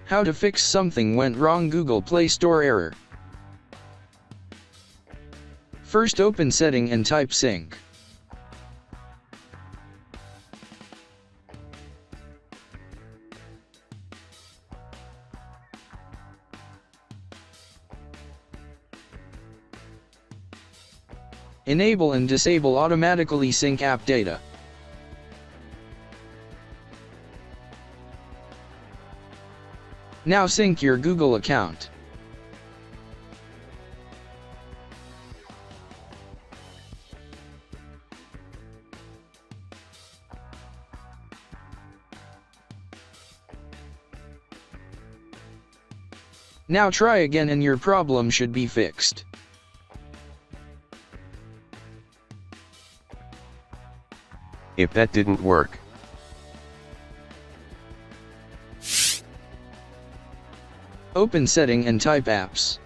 How to fix something went wrong. Google Play Store error. First, open Setting and type Sync. Enable and disable automatically sync app data. Now sync your Google account. Now try again and your problem should be fixed. If that didn't work, open Setting and type Apps.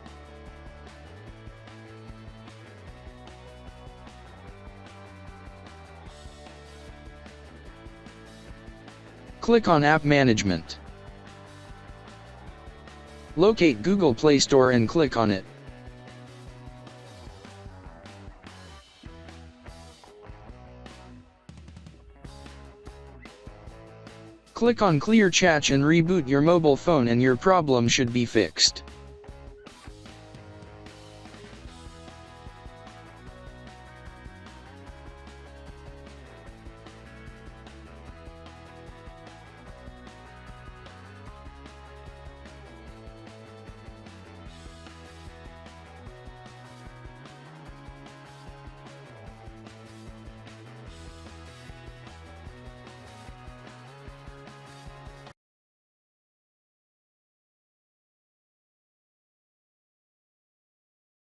Click on App Management. Locate Google Play Store and click on it. Click on Clear Cache and reboot your mobile phone and your problem should be fixed.